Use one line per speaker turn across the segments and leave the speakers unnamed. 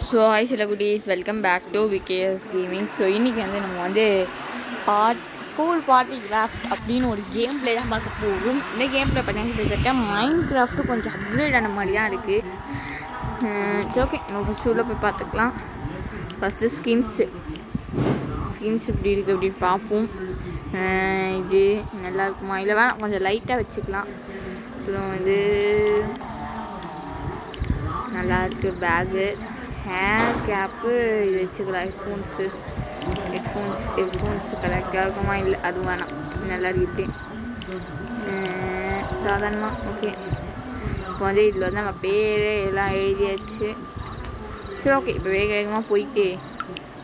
So hi சில குட்டீஸ், welcome back to VKS gaming. So இன்றைக்கி வந்து நம்ம வந்து ஸ்கூல் பார்ட்டி கிராஃப்ட் அப்படின்னு ஒரு கேம் பிளே தான் பார்க்க போகும். இந்த கேம் பிளே பார்த்தீங்கன்னா கிட்டத்தட்ட மைண்ட் கிராஃப்ட்டு கொஞ்சம் அப்கிரேட் ஆன மாதிரி தான் இருக்குது. ஓகே, நம்ம ஃபஸ்ட்டு உள்ளே போய் பார்த்துக்கலாம். ஃபஸ்ட்டு ஸ்கின்ஸ் இப்படி இருக்குது அப்படின்னு பார்ப்போம். இது நல்லா இருக்குமா இல்லை வேணாம், கொஞ்சம் லைட்டாக வச்சுக்கலாம். அப்புறம் இது நல்லா இருக்குது. பேகு, ஹேர் கேப்பு, இது வச்சுக்கலாம். ஹெட்ஃபோன்ஸு கரெக்டாக இருக்குமா இல்லை அது வேணாம், நல்லா இருக்கு சாதாரணமாக. ஓகே, இப்போ வந்து இதில் வந்து நம்ம பேர் எல்லாம் எழுதியாச்சு. சரி, ஓகே, இப்போ வேக வேகமாக போயிட்டு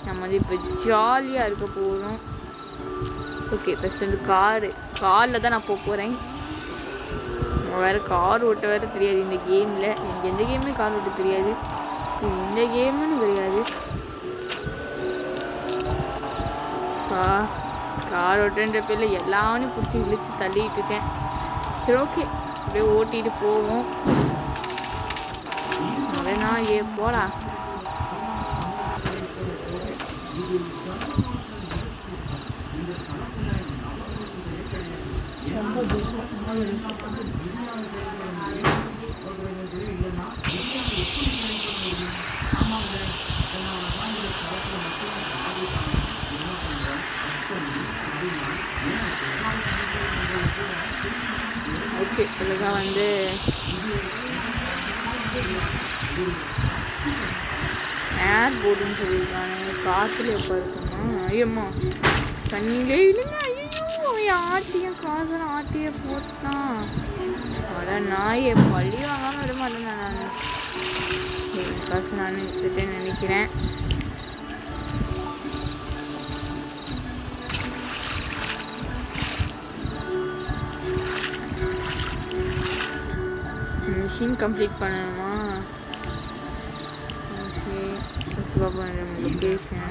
நம்ம வந்து இப்போ ஜாலியாக இருக்க போகிறோம். ஓகே, ஃபஸ்ட் வந்து காரில் தான் நான் போகிறேன். வேறு கார் ஓட்ட வேறு தெரியாது இந்த கேமில். எனக்கு எந்த கேமுமே கார் ஓட்ட தெரியாது, இந்த கேமுன்னு கிடையாது. கார் ஓட்டுன்ற பேரில் எல்லாமே பிடிச்சி இழுத்து தள்ளிட்டு இருக்கேன். சரி, ஓகே, அப்படியே ஓட்டிகிட்டு போவோம். அதனா போடா. ஓகே, இதில் தான் வந்து ஏர் போர்டுன்னு சொல்லியிருக்காங்க. காற்றுல எப்போ இருக்குமா? ஐயம்மா, தண்ணியிலே இல்லைங்க. ஐயோ, ஆட்டிய போட்டான். அட நாயை பள்ளி வாங்காமல் விட மாட்டேன் நான். காசு நான் எடுத்துட்டேன்னு நினைக்கிறேன். மிஷின் கம்ப்ளீட் பண்ணணுமா? ஓகே, ஃபஸ்ட்டு பார்ப்போம் லொக்கேஷன்.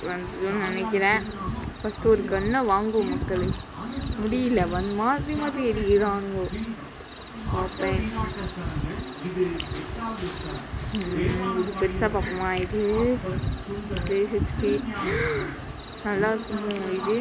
வந்துடும் நினைக்கிறேன். ஃபஸ்ட்டு ஒரு கன்னை வாங்குவோம் மக்களே. முடியல, மாற்றி எரிகிறானுங்கோ. பார்ப்பேன், இது பெருசாக பார்ப்போமா? இது 360 நல்லா இருக்குமோ? இது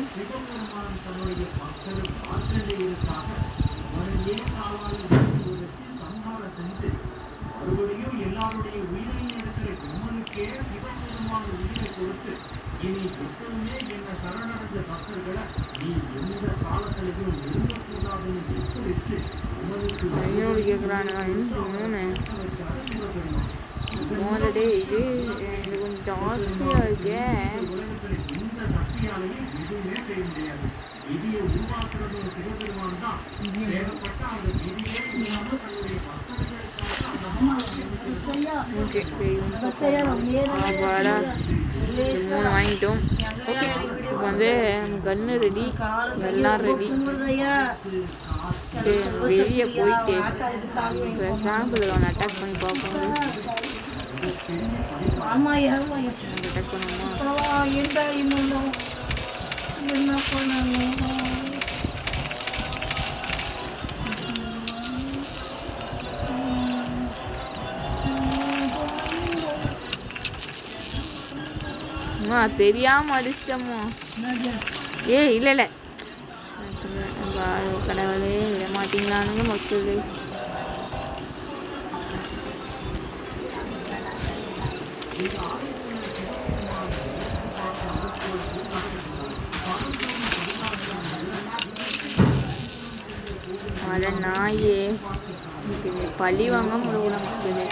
ஐநூறு கேட்குறானுங்க. மோதடே, இது கொஞ்சம் ஜாஸ்தியாக இருக்கே. ஓகே, 3 வாங்கிட்டோம். ஓகே, இப்போ வந்து கன்னு ரெடி, எல்லாம் ரெடி. வெளியே போயிட்டு சாம்பிள் அவனை அட்டாக் பண்ணி பார்ப்போம். அட்டாக் பண்ணுவோமா? என்ன பண்ணணும்? தெரியாம அடிச்சிட்டோமோ? இல்லை கடவுளே, விட மாட்டீங்களானுங்க மக்களே. அட நாயே, பழி வாங்க முடியல மக்களே.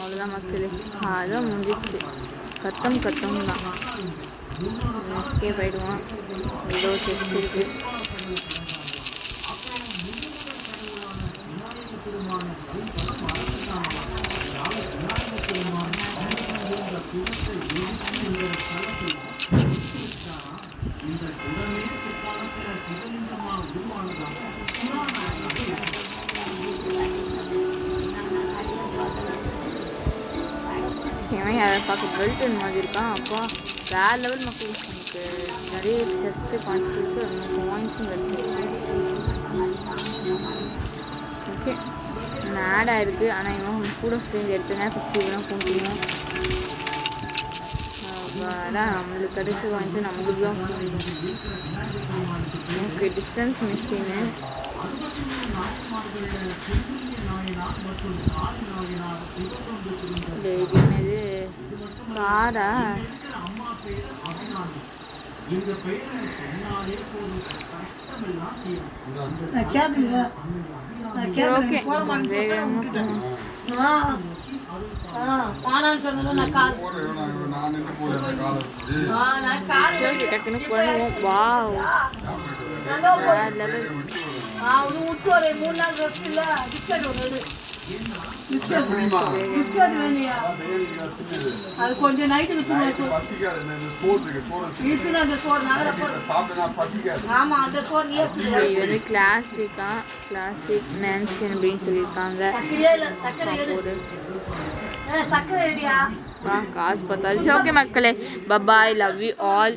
அவ்வளோதான் மக்களே, அதான் முடிஞ்சிச்சு. கத்தம் தான். எஸ்கேப் ஆகிடுவான். ஏதோ செஸ்ட் இருக்கு. இவன் அதை பார்க்க பெல்ட் மாதிரி இருக்கான். அப்போ வேறு லெவல் மக்கள் நமக்கு நிறைய டெஸ்ட்டு கான்செப்ட் பாயிண்ட்ஸும் வச்சுருக்கு. ஓகே ஆட் ஆகிருக்கு. ஆனால் இவன் கூட சேர்ந்து எடுத்துங்க ஃபஸ்ட்டு இவெல்லாம் கொண்டுருவோம். நம்மளுக்கு கடைசி வாங்கிட்டு நமக்கு தான் ஓகே டிஸ்டன்ஸ் மிஷினு என்னது காரா ஓகே டக்குன்னு பண்ணுவோம். வாவ்
அது கொஞ்சம் நைட்டுக்கு
இது வந்து கிளாசிக் மேன்ஷன் அப்படின்னு சொல்லியிருக்காங்க. காசு பார்த்தாச்சு. ஓகே மக்களே, பபாய், லவ் யூ ஆல்.